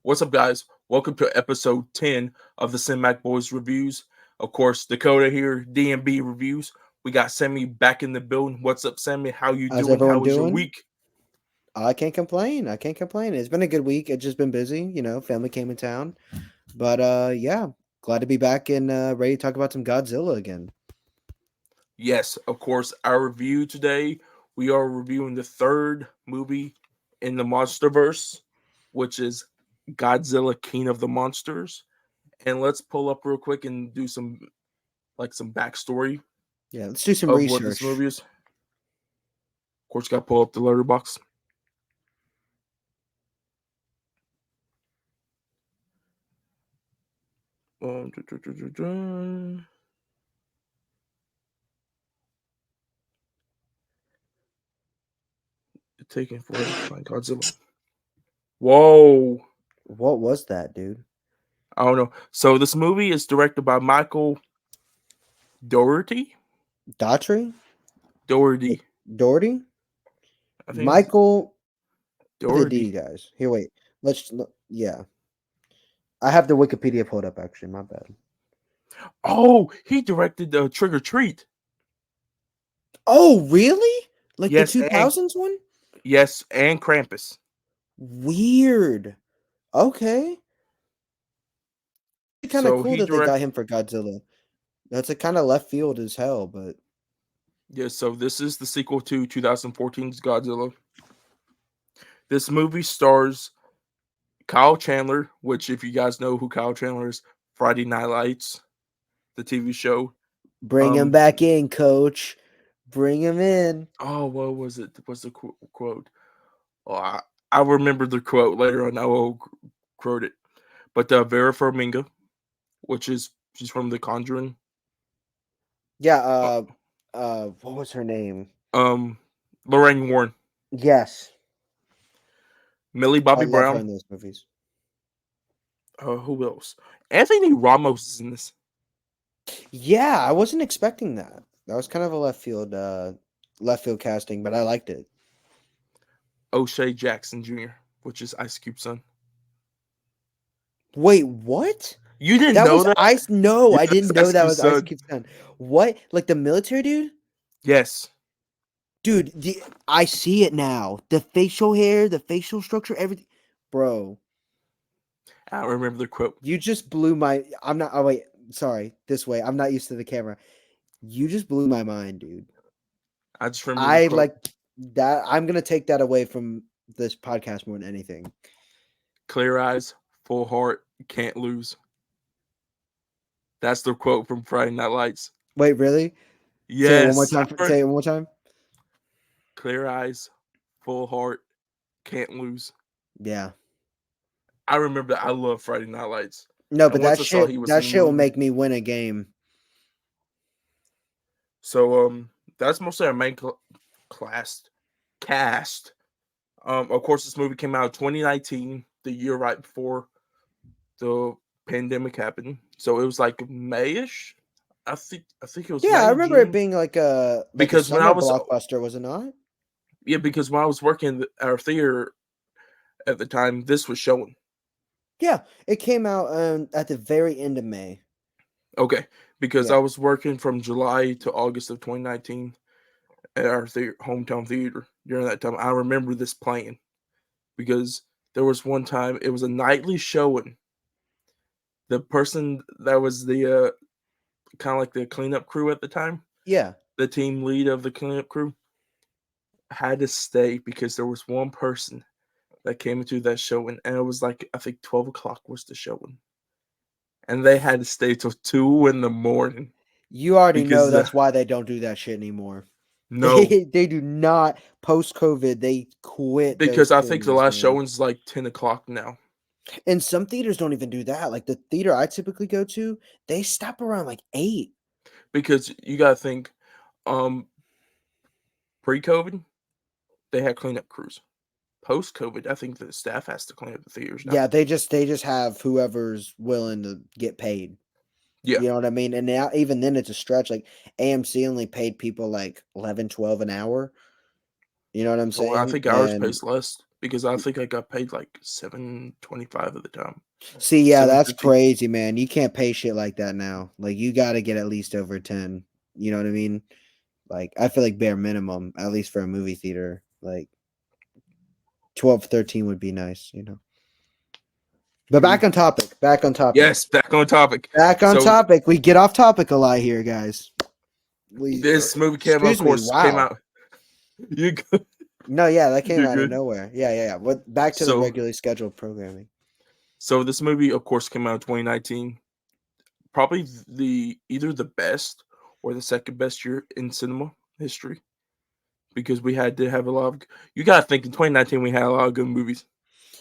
What's up, guys? Welcome to episode 10 of the Cinemac Boys Reviews. Of course, Dakota here, DMB Reviews. We got Sammy back in the building. What's up, Sammy? How you How's doing? How everyone was your doing? week? I can't complain. I can't complain. It's been a good week. It's just been busy. Family came in town. But yeah, glad to be back and ready to talk about some Godzilla again. Yes, of course, our review today, we are reviewing the third movie in the Monsterverse, which is Godzilla King of the Monsters. And let's pull up real quick and do some backstory Yeah, let's do some of what this research. movie is. Of course, got to pull up the letterbox. Um, du- du- du- du- du. Taking forever to find Godzilla. Whoa. What was that, dude? I don't know. So this movie is directed by Michael Dougherty. Daughtry? Like Dougherty. Doherty? I think it's Michael with a Dougherty. D, guys. Here, wait. Yeah. I have the Wikipedia pulled up, actually. My bad. Oh, he directed the Trick or Treat. Oh, really? Like the Yes, and 2000s one? yes, and Krampus. Weird. Okay. It's kind of So cool he that they got direct. him for Godzilla. That's a kind of left field as hell, but Yes, so this is the sequel to 2014's Godzilla. This movie stars Kyle Chandler, which if you guys know who Kyle Chandler is, Friday Night Lights, the TV show. bring him Um, back in, coach. Bring him in. oh, what was it? What's the quote? Oh, I'll remember the quote later on. I will quote it. But Vera Farmiga, which is she's from The Conjuring. Yeah, Uh, what was her name? um, Lorraine Warren, Yes. Millie I Bobby love her Brown. in those movies. Who else? Anthony Ramos is in this. Yeah, I wasn't expecting that. That was kind of a left field casting, but I liked it. O'Shea Jackson Jr., which is Ice Cube's son. Wait, what? You didn't That know was that? Ice. No, Yeah, I that's didn't know Ice that Cube's was Ice son. Cube's son. What? Like the military dude? Yes, Dude, I see it now. The facial hair, the facial structure, everything. Bro, I remember the quote. you just blew my. I'm not. Oh wait, sorry. This way. I'm not used to the camera. You just blew my mind, dude. I just remember the I quote. like that. I'm gonna take that away from this podcast more than anything. Clear eyes, full heart, can't lose. That's the quote from Friday Night Lights. Wait, really? Say it one more Yes, time. Say it one more time. clear eyes, full heart, can't lose. Yeah. I remember that. I love Friday Night Lights. No, And but once that I saw shit. he was in That the shit will movie, make me win a game. so that's mostly our main class cast. Of course, this movie came out in 2019, the year right before the pandemic happened. So it was like Mayish. I think it was Yeah, I May, remember it June. being like a Because when I summer was blockbuster, was it not? yeah, because when I was working at our theater at the time, this was showing. Yeah, it came out at the very end of May. Okay, because I Yeah. was working from July to August of 2019 at our hometown theater. During that time, I remember this playing because there was one time it was a nightly showing. The person that was the kind of like the cleanup crew at the time, Yeah. the team lead of the cleanup crew, had to stay because there was one person that came into that showing, and it was like I think 12 o'clock was the showing, and they had to stay till 2 in the morning You already know because that's why they don't do that shit anymore. no, They do not post COVID. They quit those because I think the things, last man. showing's like 10 o'clock now. And some theaters don't even do that. Like the theater I typically go to, they stop around like 8. Because you gotta think, um, pre-COVID they had cleanup crews. Post-COVID, I think the staff has to clean up the theaters now. Yeah, they just have whoever's willing to get paid. Yeah. You know what I mean? And now even then it's a stretch. Like AMC only paid people like 11, 12 an hour. You know what I'm Oh, I saying? think ours And pays less. because I think I got paid like $7.25 at the time. See, yeah, that's 7.50. crazy, man. You can't pay shit like that now. Like, you got to get at least over 10. You know what I mean? Like, I feel like bare minimum, at least for a movie theater, like 12, 13 would be nice, you know? But back True. on topic. Back on topic. Yes, back on topic. Back on So topic. We get off topic a lot here, guys. We this movie came, of excuse me. course, came Wow. out. You good? No, yeah, that came You out of good? nowhere. Yeah. What? Back to the So regularly scheduled programming. so this movie, of course, came out in 2019. Probably either the best or the second best year in cinema history, because we had to have a lot of. You gotta think in 2019 we had a lot of good movies.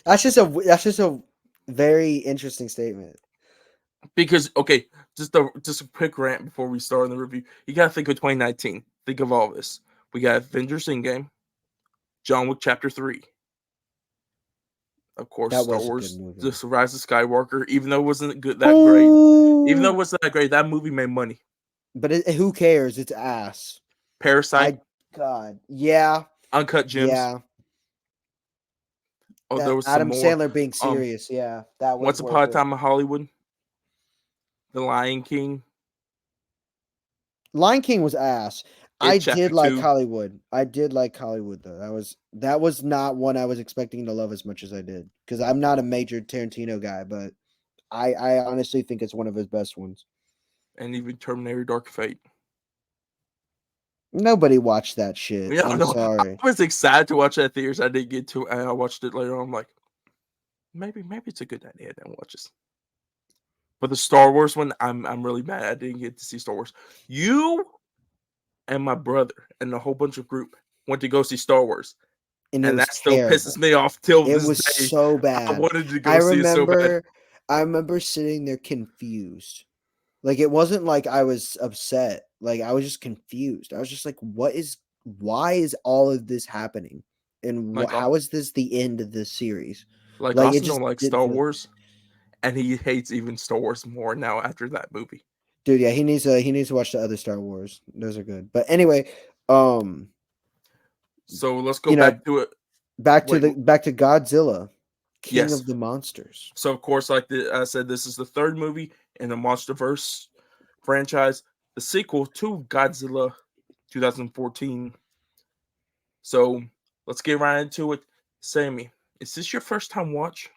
That's just a very interesting statement. Because okay, just a quick rant before we start on the review. You gotta think of 2019. Think of all this. We got Avengers Endgame, John Wick Chapter 3, of course, That Star was a good Wars, movie. The Rise of Skywalker. Even though it wasn't good that great, even though Ooh, it wasn't that great, that movie made money. but who cares? It's ass. Parasite, I God, yeah, Uncut Gems. yeah. Oh, there That was some Adam more. Sandler being Um, serious, yeah, that was Once Upon worth a it. Time in Hollywood, The Lion King, Lion King was ass. I It did Chapter like 2, Hollywood. I did like Hollywood though. That was not one I was expecting to love as much as I did because I'm not a major Tarantino guy, but I honestly think it's one of his best ones. and even Terminator Dark Fate. Nobody watched that shit. Yeah, I'm no, I sorry. was excited to watch that theaters. I didn't get to, and I watched it later on. I'm like, maybe it's a good idea to watch this. But the Star Wars one, I'm really mad I didn't get to see Star Wars. You and my brother and a whole bunch of group went to go see Star Wars, And it and was that still pisses terrible. me off till It this was day. so I bad. wanted to I go see it so bad. remember I remember sitting there confused. Like it wasn't like I was upset. Like I was just confused. I was just like, why is all of this happening? And Like, how is this the end of this series? Like it Austin just don't like didn't Star feel Wars, and he hates even Star Wars more now after that movie. dude, yeah, he needs to watch the other Star Wars. Those are good. But anyway, um, So let's go you know, back to it. back to Wait, the back to Godzilla, King yes. of the Monsters. So of course, I said, this is the third movie in the MonsterVerse franchise, the sequel to Godzilla 2014. So let's get right into it. Sammy, is this your first time watch?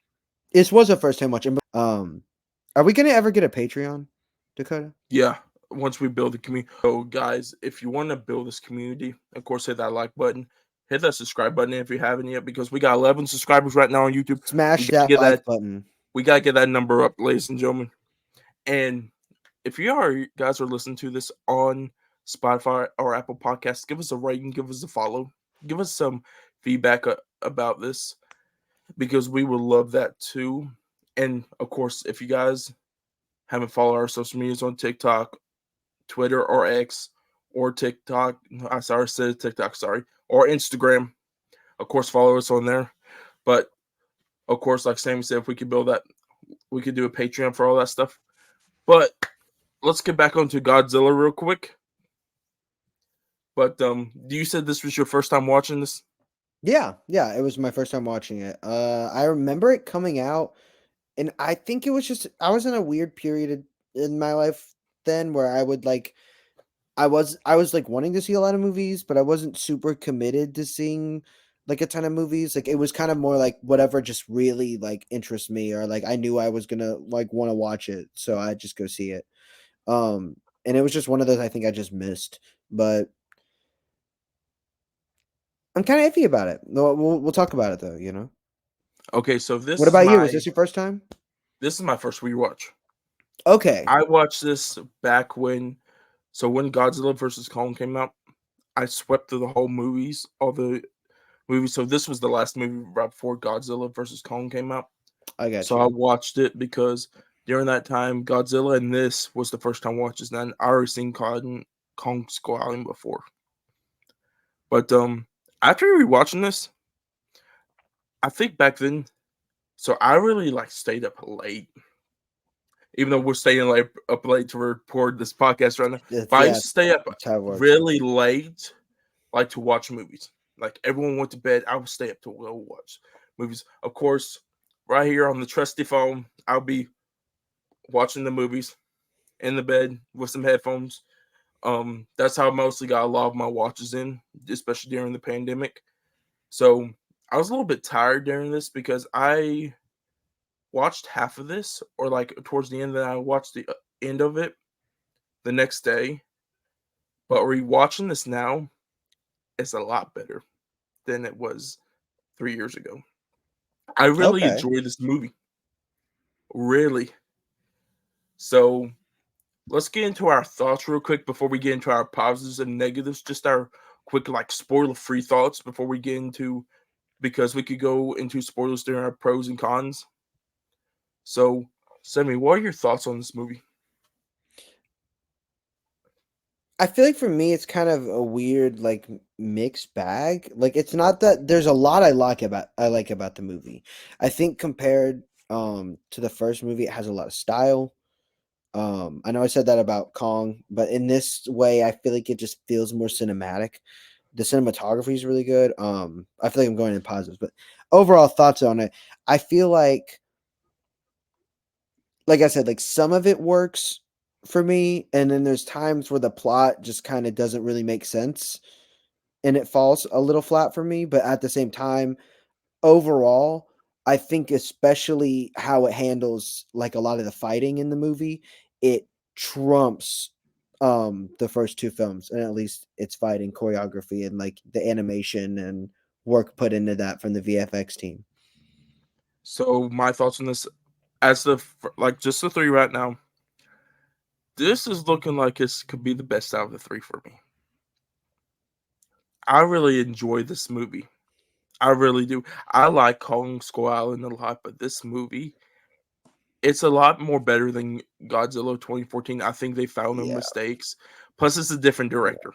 This was a first time watching. Are we gonna ever get a Patreon, Dakota? Yeah, once we build the community. So guys, if you want to build this community, of course, hit that like button, hit that subscribe button if you haven't yet, because we got 11 subscribers right now on YouTube. We Smash gotta that get like that. button. We gotta get that number up, ladies and gentlemen. And if you guys are listening to this on Spotify or Apple Podcasts, give us a rating, give us a follow, give us some feedback about this, because we would love that too. And of course, if you guys haven't followed our social medias on TikTok, Twitter, or X, or TikTok, I said TikTok, sorry, or Instagram, of course, follow us on there. But of course, like Sammy said, if we could build that, we could do a Patreon for all that stuff. But let's get back onto Godzilla real quick. But you said this was your first time watching this? Yeah, it was my first time watching it. I remember it coming out, and I think it was just I was in a weird period in my life then where I was like wanting to see a lot of movies, but I wasn't super committed to seeing like a ton of movies. Like it was kind of more like whatever just really like interests me or like I knew I was gonna like want to watch it, so I'd just go see it. And it was just one of those I think I just missed, but I'm kind of iffy about it. No, we'll talk about it though. Okay, so What about you? Was this your first time? this is my first rewatch. Okay, I watched this back when Godzilla versus Kong came out. I swept through the whole movies, all the movies. So this was the last movie right before Godzilla versus Kong came out. I got So I you. watched it because during that time, Godzilla and this was the first time watches. And I already seen Kong Skull Island before. But after rewatching this, I think back then, so I really like stayed up late, even though we're staying up late to record this podcast right now. But I Yeah, used to stay up that's how it works. really late, like to watch movies. Like everyone went to bed, I would stay up to go watch. movies. Of course, right here on the trusty phone, I'll be watching the movies in the bed with some headphones. That's how I mostly got a lot of my watches in, especially during the pandemic. So I was a little bit tired during this because I watched half of this, or like towards the end, then I watched the end of it the next day. But rewatching this now is a lot better than it was 3 years ago. I really Okay. enjoy this movie, really. So let's get into our thoughts real quick before we get into our positives and negatives. Just our quick, like, spoiler-free thoughts before we get into, because we could go into spoilers during our pros and cons. So, Sammy, what are your thoughts on this movie? I feel like for me, it's kind of a weird, like, mixed bag. Like, it's not that there's a lot I like about the movie. I think compared to the first movie, it has a lot of style. I know I said that about Kong, but in this way, I feel like it just feels more cinematic. The cinematography is really good. I feel like I'm going in positives, but overall thoughts on it. I feel like I said, like some of it works for me, and then there's times where the plot just kind of doesn't really make sense and it falls a little flat for me. But at the same time, overall, I think especially how it handles like a lot of the fighting in the movie, it trumps the first two films, and at least its fighting choreography and like the animation and work put into that from the VFX team. So, my thoughts on this, as like, just the three right now, this is looking like this could be the best out of the three for me. I really enjoy this movie. I really do. I like Kong Skull Island a lot, but this movie, it's a lot more better than Godzilla 2014. I think they found no Yeah. mistakes. Plus, it's a different Yeah. director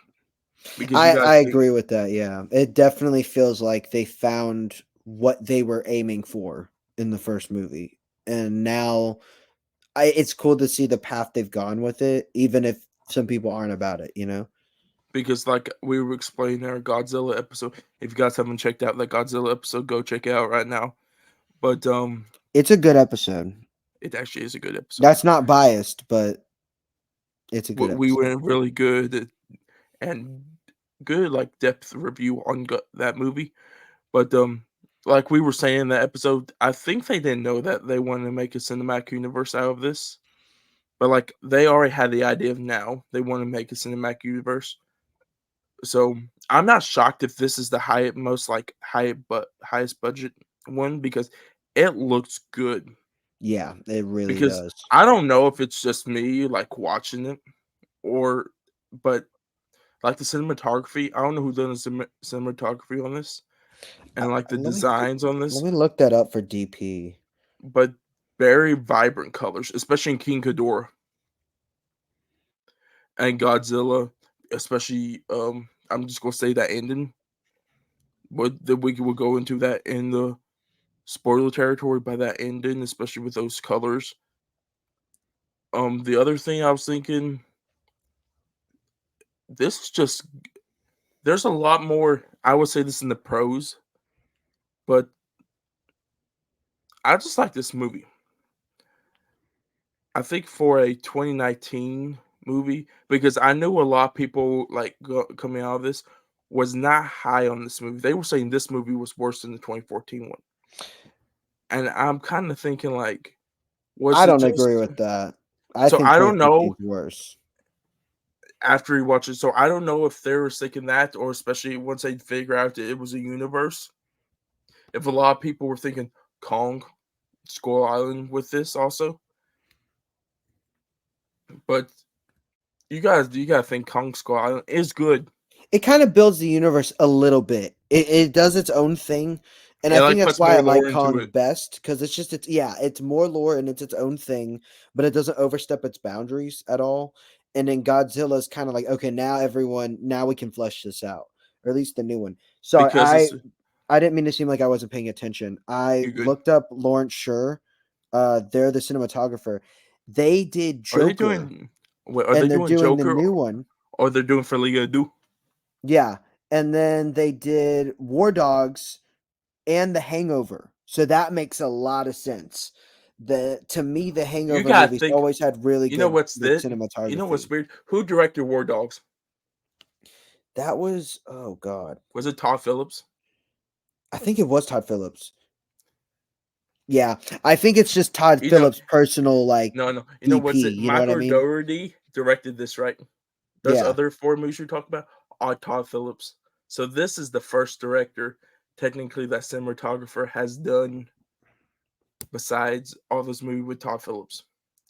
because you I guys think, agree with that, yeah. It definitely feels like they found what they were aiming for in the first movie. And now it's cool to see the path they've gone with it, even if some people aren't about it, you know? because like we were explaining in our Godzilla episode. If you guys haven't checked out that Godzilla episode, go check it out right now. But It's a good episode. it actually is a good episode. That's not biased, but it's a good We episode. went really good and good, like, depth review on that movie. But like we were saying in that episode, I think they didn't know that they wanted to make a cinematic universe out of this. But like they already had the idea of now they want to make a cinematic universe. So I'm not shocked if this is the highest budget one, because it looks good. Yeah, it really Because does. I don't know if it's just me like watching it, or but like the cinematography, I don't know who done the cinematography on this, and like the Let me designs on let this, me look that up for DP. but very vibrant colors, especially in King Ghidorah and Godzilla, especially. I'm just gonna say that ending, but then we will go into that in the spoiler territory by that ending, especially with those colors. The other thing I was thinking, this is just there's a lot more. I would say this in the pros, but I just like this movie. I think for a 2019 movie, because I know a lot of people like coming out of this was not high on this movie. They were saying this movie was worse than the 2014 one, and I'm kind of thinking like, was I it don't agree just? with that. I So think I don't know 2014 is worse. after you watch it. So I don't know if they were thinking that, or especially once they figure out that it was a universe. If a lot of people were thinking Kong Skull Island with this also, but you gotta think Kong Skull Island is good. It kind of builds the universe a little bit. It does its own thing, and I It think like that's puts why I more like lore into Kong it best because it's yeah, it's more lore and it's its own thing, but it doesn't overstep its boundaries at all. And then Godzilla is kind of like, okay, now we can flesh this out, or at least the new one. Sorry, because it's I didn't mean to seem like I wasn't paying attention. I you good. looked up Lawrence Sher. They're the cinematographer. They did Are they Joker, doing? Wait, are they and they're doing doing the Joker, new one. or they're doing For Liga Do? Yeah, and then they did War Dogs, and The Hangover. So that makes a lot of sense. To me, the You Hangover gotta movies think. always had really You know good what's like this? You know what's cinematography. weird? Who directed War Dogs? That was, oh god, Was it Todd Phillips? I think it was Todd Phillips. Yeah, I think it's just Todd You know, Phillips' personal like no, no. You know what's DP. it? You know what I Michael mean? Dougherty directed this, right? Those Yeah. other four movies you're talking about are Todd Phillips. So this is the first director, technically, that cinematographer has done besides all those movies with Todd Phillips.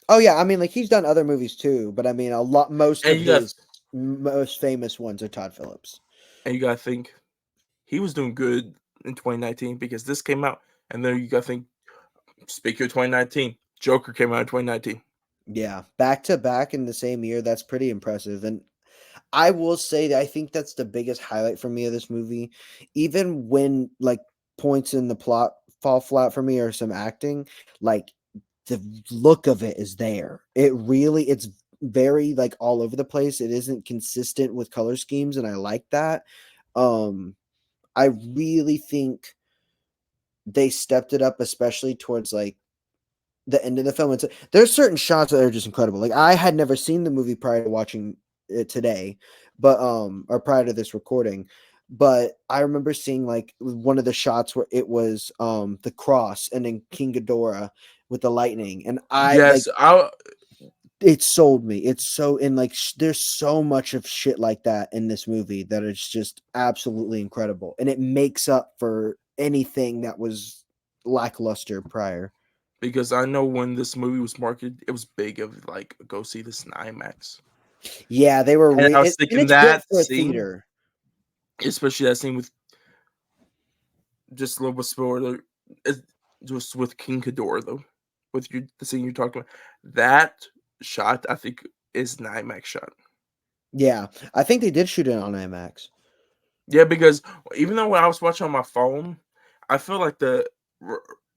Oh yeah, I mean like he's done other movies too, but I mean most And of you got his most famous ones are Todd Phillips. and you got to think he was doing good in 2019 because this came out, and then you got to think. Speaking of 2019, Joker came out in 2019. Yeah, back to back in the same year. That's pretty impressive. And I will say that I think that's the biggest highlight for me of this movie. Even when like points in the plot fall flat for me or some acting, like the look of it is there. It's very like all over the place. It isn't consistent with color schemes, and I like that. Um I really think they stepped it up, especially towards like the end of the film. There's certain shots that are just incredible. Like I had never seen the movie prior to watching it today, but or prior to this recording. But I remember seeing like one of the shots where it was the cross and then King Ghidorah with the lightning, and I like Yes, I it sold me. It's so and like there's so much of shit like that in this movie that is just absolutely incredible, and it makes up for anything that was lackluster prior. because I know when this movie was marketed, it was big of like go see this in IMAX. Yeah, they were And I was and thinking it's built that for a scene, theater. especially that scene with just a little bit spoiler, it's just with King Ghidorah though, with the scene you're talking about. That shot, I think, is an IMAX shot. Yeah, I think they did shoot it on IMAX. Yeah, because even though when I was watching on my phone, I feel like the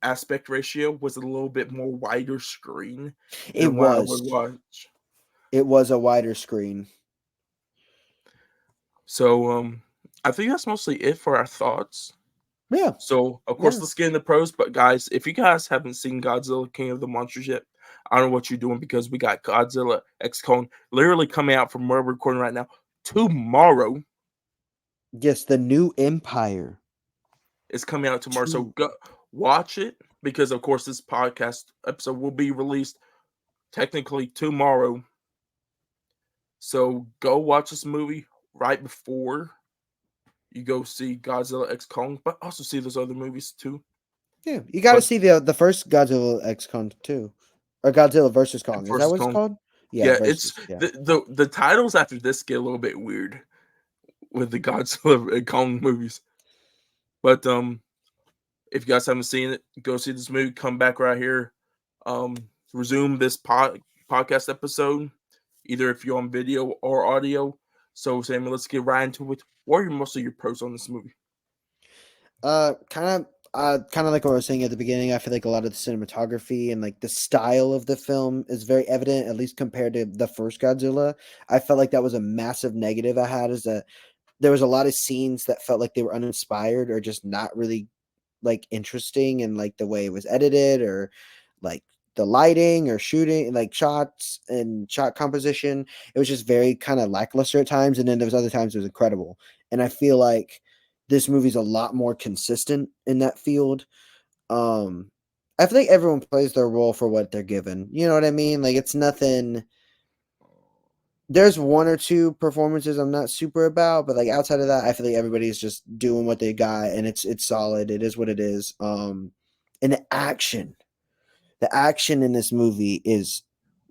aspect ratio was a little bit more wider screen It than when I would was. watch. It was a wider screen. So, I think that's mostly it for our thoughts. Yeah, So, of course, yeah. let's get into pros. But guys, if you guys haven't seen Godzilla King of the Monsters yet, I don't know what you're doing because we got Godzilla X Kong literally coming out from where we're recording right now tomorrow. Yes, the new Empire. It's coming out tomorrow. So Two. go watch it because, of course, this podcast episode will be released technically tomorrow. So go watch this movie right before you go see Godzilla X Kong, but also see those other movies too. Yeah, you got to But see the first Godzilla X Kong too, or Godzilla versus Kong. Is that versus what it's Kong, called? Yeah, yeah, it's versus. Yeah. the titles after this get a little bit weird with the Godzilla and Kong movies. But if you guys haven't seen it, go see this movie. Come back right here. Um, resume this podcast episode, either if you're on video or audio. So, Sammy, let's get right into it. What are most of your pros on this movie? Kind of like what I was saying at the beginning. I feel like a lot of the cinematography and like the style of the film is very evident, at least compared to the first Godzilla. I felt like that was a massive negative I had, is that there was a lot of scenes that felt like they were uninspired or just not really like interesting in like the way it was edited or like the lighting or shooting like shots and shot composition. It was just very kind of lackluster at times, and then there was other times it was incredible. And I feel like this movie's a lot more consistent in that field. um I feel like everyone plays their role for what they're given, you know what I mean? Like it's nothing. There's one or two performances I'm not super about, but like outside of that, I feel like everybody's just doing what they got, and it's solid. It is what it is. And the action in this movie is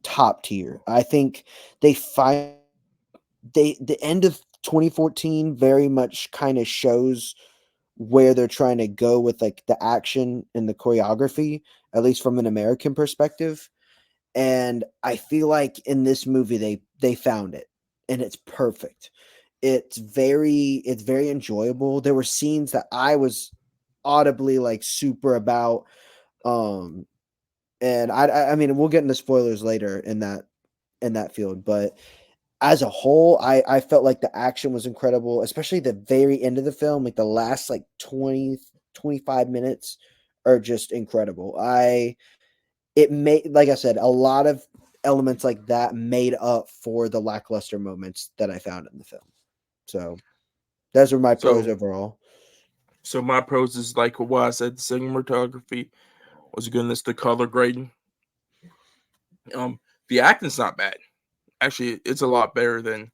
top tier. I think they find the end of 2014 very much kind of shows where they're trying to go with like the action and the choreography, at least from an American perspective. And I feel like in this movie they found it, and it's perfect. It's very enjoyable. There were scenes that I was audibly like super about. um and I mean we'll get into spoilers later in that field, but as a whole, I felt like the action was incredible, especially the very end of the film, like the last like 20 25 minutes are just incredible. I it made like I said, a lot of elements like that made up for the lackluster moments that I found in the film. So those are my pros So overall. so my pros is like what I said. The cinematography was goodness. The color grading. Um, the acting's not bad. Actually, it's a lot better than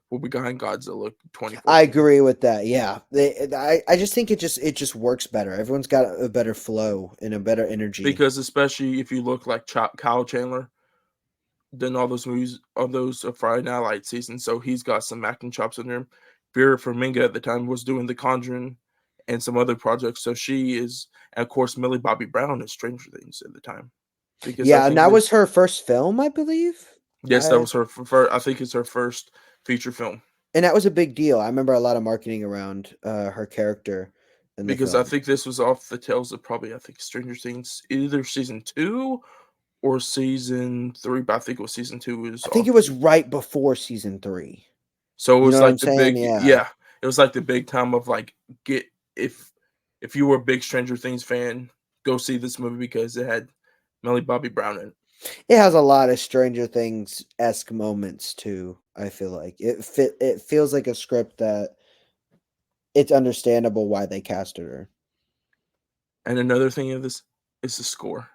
what we got in Godzilla I 2014. agree with that. Yeah, I just think it just works better. Everyone's got a better flow and a better energy. Because especially if you look like Kyle Chandler, done all those movies, all those Friday Night Lights seasons, so he's got some acting chops in there. Vera Farmiga at the time was doing The Conjuring and some other projects, so she is, and of course Millie Bobby Brown is Stranger Things at the time, because I Yeah, and think that that was her first film, I believe. yes, that I was her first. I think it's her first feature film And that was a big deal. I remember a lot of marketing around her character in the because I film. think this was off the tails of probably I think Stranger Things either season 2 or season 3, but I think it was season 2 was I think off it was the. right before season 3. So it You know was what I'm like the saying? big, Yeah. yeah, it was like the big time of like get if if you were a big Stranger Things fan, go see this movie because it had Millie Bobby Brown in it. It has a lot of Stranger Things esque moments too. I feel like it feels like a script that it's understandable why they casted her. And another thing of this is the score.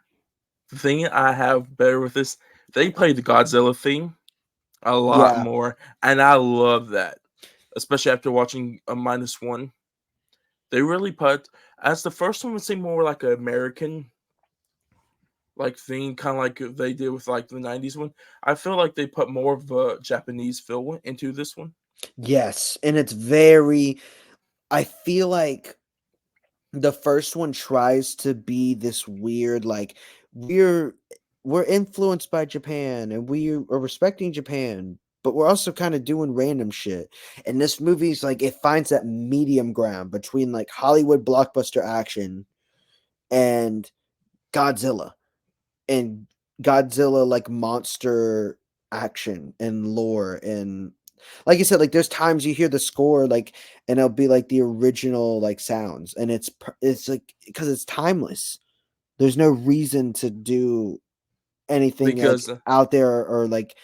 The thing I have better with this, they played the Godzilla theme a lot Yeah. more, and I love that, especially after watching a minus one. They really put as the first one would seem more like an American like thing, kind of like they did with like the '90s one. I feel like they put more of a Japanese feel into this one Yes, and it's very I feel like the first one tries to be this weird like we're we're influenced by Japan and we are respecting Japan, but we're also kind of doing random shit. And this movie's like it finds that medium ground between like Hollywood blockbuster action and Godzilla and Godzilla like monster action and lore and like you said, like there's times you hear the score like and it'll be like the original like sounds and it's like because it's timeless. There's no reason to do anything like because out there or like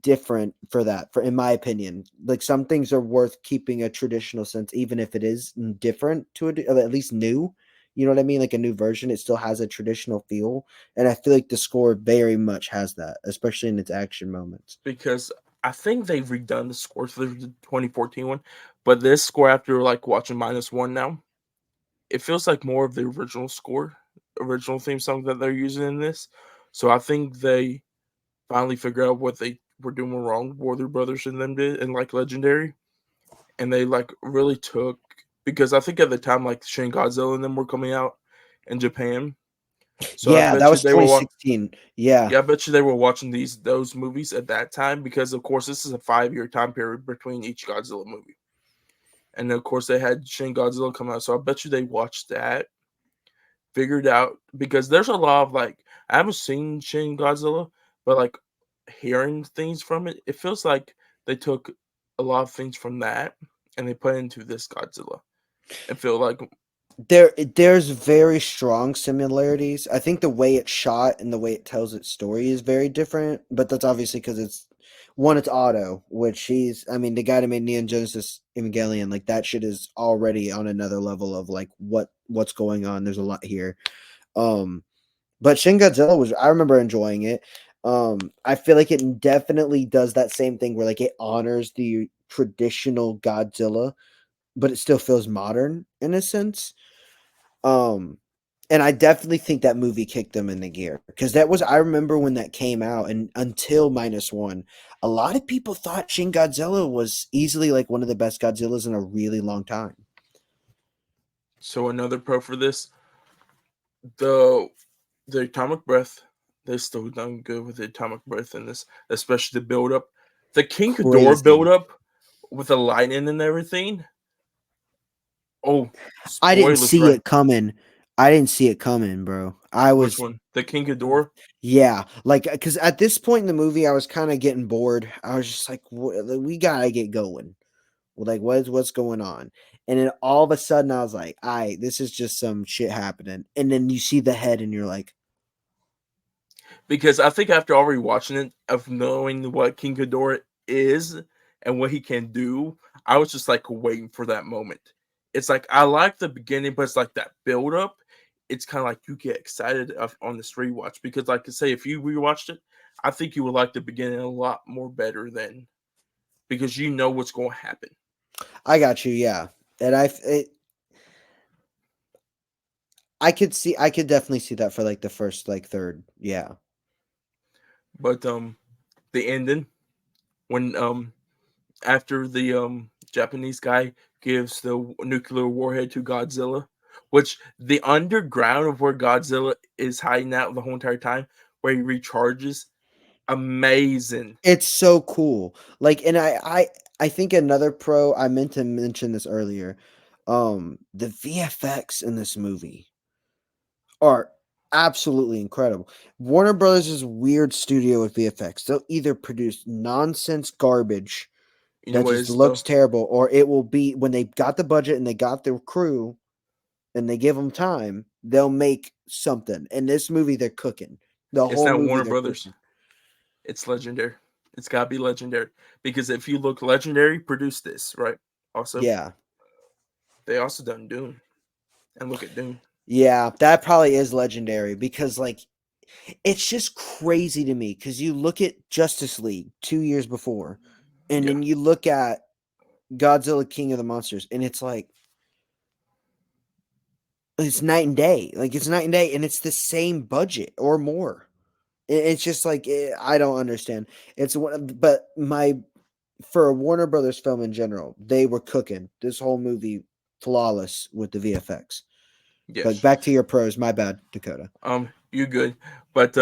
different for that for in my opinion. Like some things are worth keeping a traditional sense even if it is different to it or at least new. You know what I mean? Like a new version, it still has a traditional feel, and I feel like the score very much has that, especially in its action moments. because I think they've redone the score for the 2014 one, but this score after like watching minus one now, it feels like more of the original score, original theme song that they're using in this. So I think they finally figured out what they were doing wrong, Warner Brothers and them did, and like Legendary, and they like really took because I think at the time like Shin Godzilla and them were coming out in Japan, so I Yeah, that bet you was they were 2016. Yeah. yeah, I bet you they were watching those movies at that time because of course this is a 5 year time period between each Godzilla movie, and of course they had Shin Godzilla come out, so I bet you they watched that, figured out because there's a lot of like I haven't seen Shin Godzilla, but like hearing things from it, it feels like they took a lot of things from that and they put it into this Godzilla. I feel like There's very strong similarities. I think the way it's shot and the way it tells its story is very different, but that's obviously because it's Otto, which he's I mean the guy that made Neon Genesis Evangelion, like that shit is already on another level of like what's going on. There's a lot here. Um but Shin Godzilla was I remember enjoying it. I feel like it definitely does that same thing where like it honors the traditional Godzilla, but it still feels modern in a sense. Um, and I definitely think that movie kicked them in the gear because that was I remember when that came out and until minus one, a lot of people thought Shin Godzilla was easily like one of the best Godzillas in a really long time. so another pro for this, the the atomic breath, they still done good with the atomic breath in this, especially the build up. The King Ghidorah build Crazy. up with the lightning and everything. Oh, I didn't spoilers, see right? it coming. I didn't see it coming, bro. I Which was one? The King Ghidorah? yeah, like because at this point in the movie, I was kind of getting bored. I was just like, we gotta get going. Like what's going on? And then all of a sudden I was like, "I this is just some shit happening." And then you see the head and you're like, Because I think after already watching it, of knowing what King Ghidorah is and what he can do, I was just like waiting for that moment. It's like I like the beginning, but it's like that build up. It's kind of like you get excited on this rewatch because, like I say, if you rewatched it, I think you would like the beginning a lot more better than because you know what's going to happen. "I got you, yeah." And I could definitely see that for like the first like third. Yeah. But the ending when after the Japanese guy gives the nuclear warhead to Godzilla, which the underground of where Godzilla is hiding out the whole entire time, where he recharges, amazing. It's so cool. Like, and I think another pro, I meant to mention this earlier. The VFX in this movie are absolutely incredible. Warner Brothers is a weird studio with VFX. They'll either produce nonsense garbage You know that what just is though? looks terrible, or it will be when they got the budget and they got their crew and they give them time, they'll make something. In this movie, they're cooking. The It's whole not movie, Warner they're Brothers. cooking. It's legendary. It's gotta be legendary because if you look, legendary produced this, right? Also, Yeah. they also done Dune, and look at Dune. Yeah, that probably is legendary because like it's just crazy to me because you look at Justice League 2 years before, and Yeah, then you look at Godzilla King of the Monsters, and it's night and day. Like it's night and day, and it's the same budget or more. It's just like I don't understand. It's one, but my for a Warner Brothers film in general, they were cooking this whole movie flawless with the VFX. But yes. back to your pros. My bad, Dakota. You good, but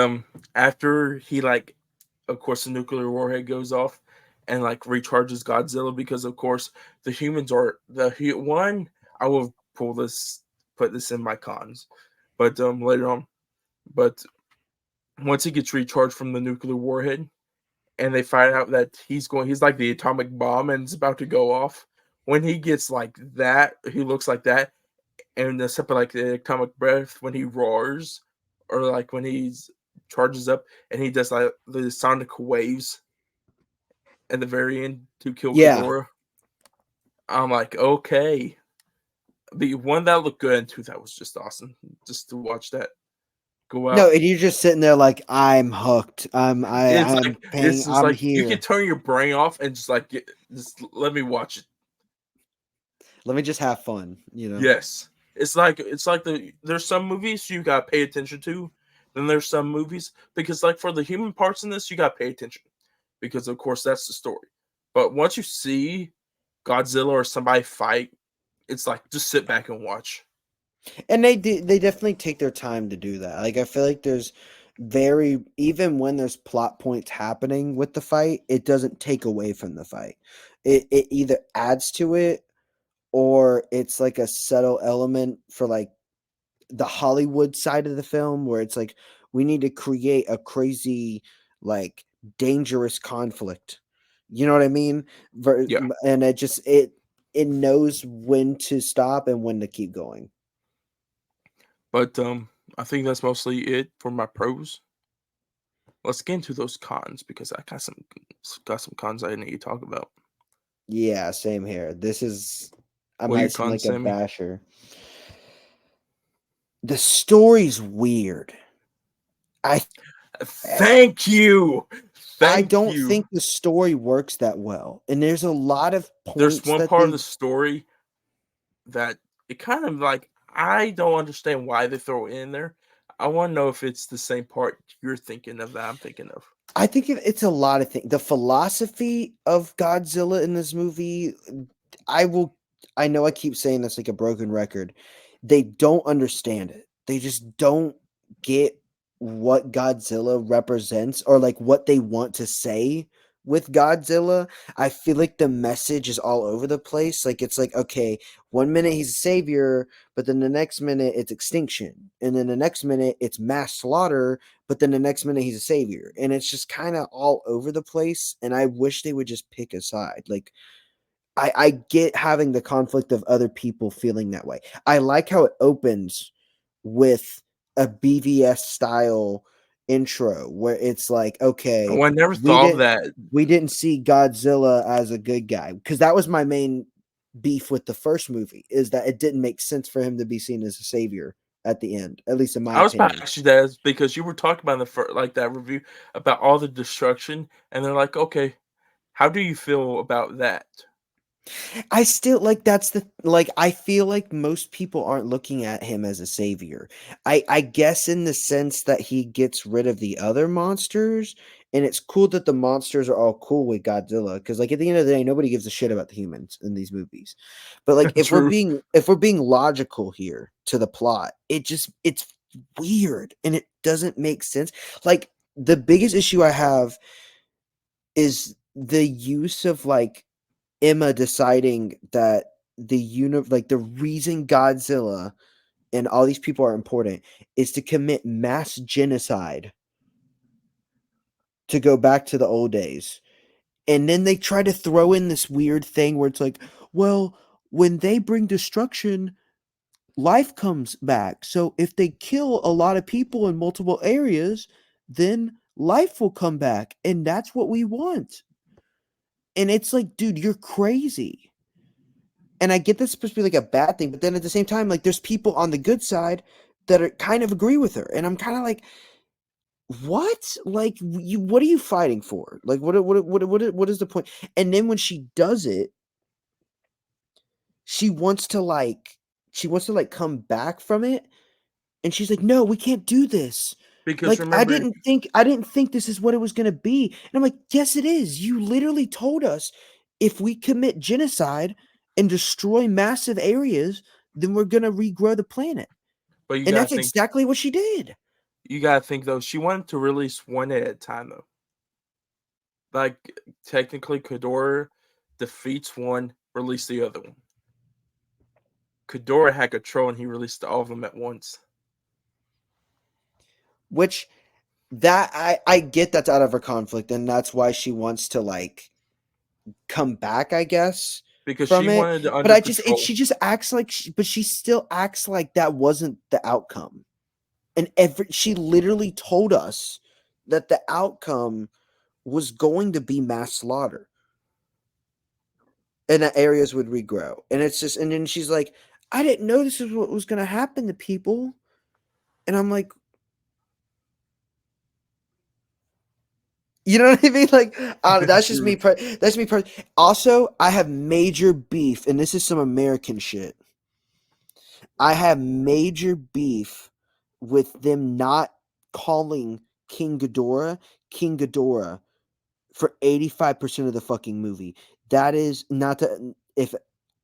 after he like of course the nuclear warhead goes off and like recharges Godzilla because of course the humans are one. I will put this in my cons, but later on. But once he gets recharged from the nuclear warhead and they find out that he's like the atomic bomb and it's about to go off. When he gets like that, he looks like that, and the separate like the atomic breath when he roars, or like when he's charges up and he does like the sonic waves at the very end to kill Yeah. Ghidorah. I'm like, okay. The one that looked good and two that was just awesome. Just to watch that go No, out. and you're just sitting there like I'm hooked. It's I'm like paying. it's just I'm like you can here. turn your brain off and just like just let me watch it. Let me just have fun. You know. Yes. It's like there's some movies you gotta pay attention to, then there's some movies because like for the human parts in this you gotta pay attention because of course that's the story. But once you see Godzilla or somebody fight, it's like just sit back and watch. And they definitely take their time to do that. Like I feel like there's very even when there's plot points happening with the fight, it doesn't take away from the fight. It either adds to it or it's like a subtle element for like the Hollywood side of the film where it's like we need to create a crazy like dangerous conflict. You know what I mean? Yeah. And it knows when to stop and when to keep going. But I think that's mostly it for my pros. Let's get into those cons because I got some cons I need to talk about. Yeah, same here. This is I What are might your seem cons, like a Sammy? basher. The story's weird. I Thank you. I Thank don't you. think the story works that well. And there's a lot of There's points one that part of the they story that it kind of like I don't understand why they throw it in there. I want to know if it's the same part you're thinking of that I'm thinking of. I think it's a lot of things. The philosophy of Godzilla in this movie, I will I know I keep saying this like a broken record. They don't understand it. They just don't get what Godzilla represents or like what they want to say with Godzilla. I feel like the message is all over the place. Like it's like okay, one minute he's a savior, but then the next minute it's extinction. And then the next minute it's mass slaughter, but then the next minute he's a savior. And it's just kind of all over the place and I wish they would just pick a side. Like I get having the conflict of other people feeling that way. I like how it opens with a BVS style intro where it's like, okay, Oh, I never we thought of didn't that we didn't see Godzilla as a good guy because that was my main beef with the first movie is that it didn't make sense for him to be seen as a savior at the end, at least in my I was about opinion. to ask you that is because you were talking about in the like that review about all the destruction, and they're like, okay, how do you feel about that? I still like that's the like I feel like most people aren't looking at him as a savior. I guess in the sense that he gets rid of the other monsters and it's cool that the monsters are all cool with Godzilla cuz like at the end of the day nobody gives a shit about the humans in these movies. But like True, if we're being logical here to the plot, it's weird and it doesn't make sense. Like the biggest issue I have is the use of like Emma deciding that like the reason Godzilla and all these people are important is to commit mass genocide to go back to the old days. And then they try to throw in this weird thing where it's like, well, when they bring destruction, life comes back. So if they kill a lot of people in multiple areas, then life will come back. And that's what we want. And it's like, dude, you're crazy. And I get that's supposed to be like a bad thing, but then at the same time, like there's people on the good side that are kind of agree with her, and I'm kind of like, what? Like, what are you fighting for? Like, what is the point? And then when she does it, she wants to like, she wants to like come back from it, and she's like, "No, we can't do this." because Like, I remember, didn't think I didn't think this is what it was gonna be. And I'm like, "Yes, it is. You literally told us if we commit genocide and destroy massive areas, then we're gonna regrow the planet." but you And gotta that's think, exactly what she did. though, she wanted to release one at a time though. Like technically, Ghidorah defeats one, release the other one. Ghidorah had control, and he released all of them at once. Which that I get that's out of her conflict, and that's why she wants to like come back, I guess, Because she from it. wanted to But under I just control. she just acts like but she still acts like that wasn't the outcome. And she literally told us that the outcome was going to be mass slaughter and that areas would regrow. And it's just and then she's like, I didn't know this is what was gonna happen to people. And I'm like, you know what I mean? Like, that's just True. me. That's me. Also, I have major beef, and this is some American shit. I have major beef with them not calling King Ghidorah for 85% of the fucking movie. That is not the if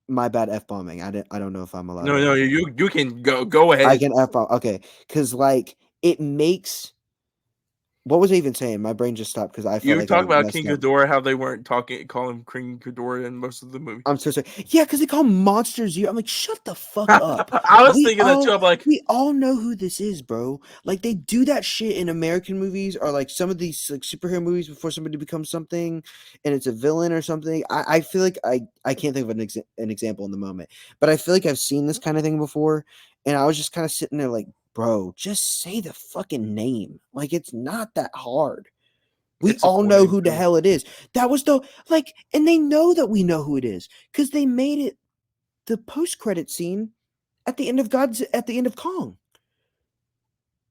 my bad f bombing. I don't know if I'm allowed No, to no, f. you can go I ahead. can f bomb. Okay, because like it makes. What was I even saying? My brain just stopped because I felt You like I talk about messed King up. Ghidorah, how they weren't calling him King Ghidorah in most of the movie. I'm so sorry. Yeah, because they call 'em Monsters U. I'm like, shut the fuck up. I was We thinking that too. all I'm like, we all know who this is, bro. Like they do that shit in American movies or like some of these like superhero movies before somebody becomes something and it's a villain or something. I feel like I can't think of an example in the moment, but I feel like I've seen this kind of thing before, and I was just kind of sitting there like, bro, just say the fucking name. Like it's not that hard. We it's a all cool know name who the too. hell it is. That was the like, and they know that we know who it is because they made it the post credit scene at the end of Kong.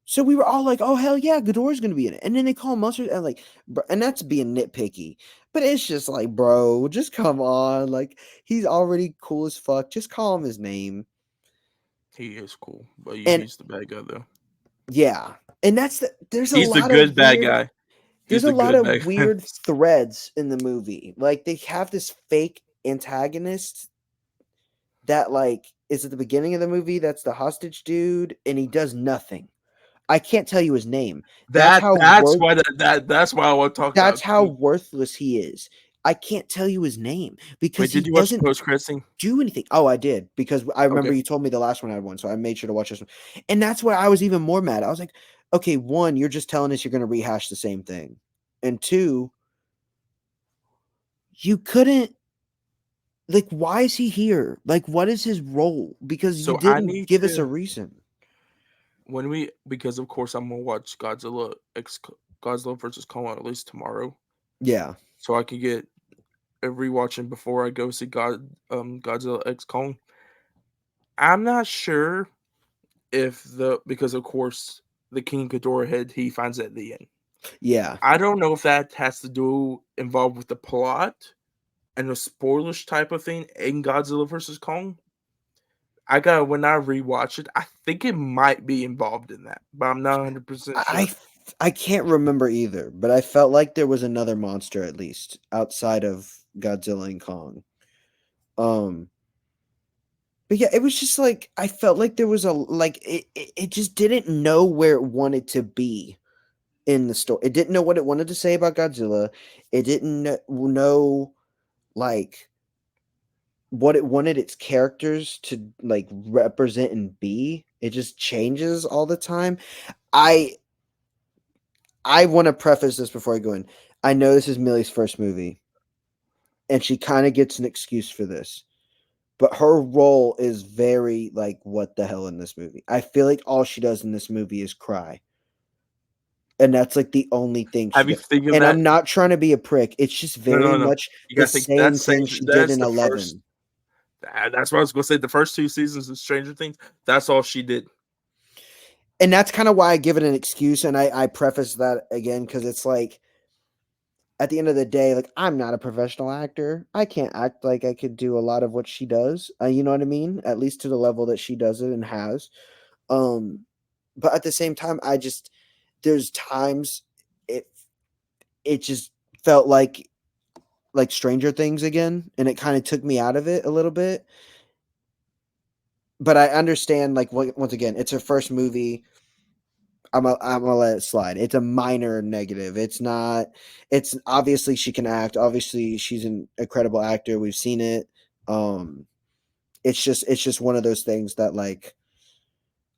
So we were all like, "Oh hell yeah, Ghidorah's gonna be in it," and then they call him Mustard, and like, and that's being nitpicky. But it's just like, bro, just come on. Like he's already cool as fuck. Just call him his name. He is cool, but yeah, And he's the bad guy though. yeah, and there's a He's the lot of good bad weird guy. He's there's a the lot good of bad guy. weird threads in the movie. Like they have this fake antagonist that like is at the beginning of the movie that's the hostage dude and he does nothing. I can't tell you his name. That's how That's why I want to talk that's about how too. worthless he is. I can't tell you his name because Wait, he did you watch the doesn't post credit scene? do anything. Oh, I did because I remember Okay, you told me the last one had one, so I made sure to watch this one. And that's why I was even more mad. I was like, okay, one, you're just telling us you're going to rehash the same thing, and two, you couldn't like, why is he here? Like, what is his role? Because you So I didn't need give us a to reason. because of course I'm gonna watch Godzilla versus Kong at least tomorrow, Yeah. so I can get a rewatching before I go see Godzilla X Kong. I'm not sure if because of course the King Ghidorah head he finds at the end. Yeah. I don't know if that has to do involved with the plot and a spoilers type of thing in Godzilla versus Kong. When I rewatch it, I think it might be involved in that, but I'm not 100% I sure. I can't remember either, but I felt like there was another monster at least outside of Godzilla and Kong. Um but yeah, it was just like I felt like there was a like it just didn't know where it wanted to be in the story. It didn't know what it wanted to say about Godzilla. It didn't know like what it wanted its characters to like represent and be. It just changes all the time. I I want to preface this before I go in. I know this is Millie's first movie, and she kind of gets an excuse for this. But her role is very like what the hell in this movie. I feel like all she does in this movie is cry. And that's like the only thing she Have you does. think of And that? I'm not trying to be a prick. It's just No, very no, no. much You the gotta think same thing she did that's in the first. 11. That's what I was gonna say. The first 2 seasons of Stranger Things. That's all she did. And that's kind of why I give it an excuse. And I preface that again because it's like at the end of the day, like I'm not a professional actor. I can't act like I could do a lot of what she does. You know what I mean? At least to the level that she does it and has. Um, but at the same time, I just there's times it it just felt like Stranger Things again, and it kind of took me out of it a little bit. But I understand, like once again, it's her first movie. I'm gonna let it slide. It's a minor negative. It's not. It's obviously she can act. Obviously she's an incredible actor. We've seen it. Um, it's just one of those things that like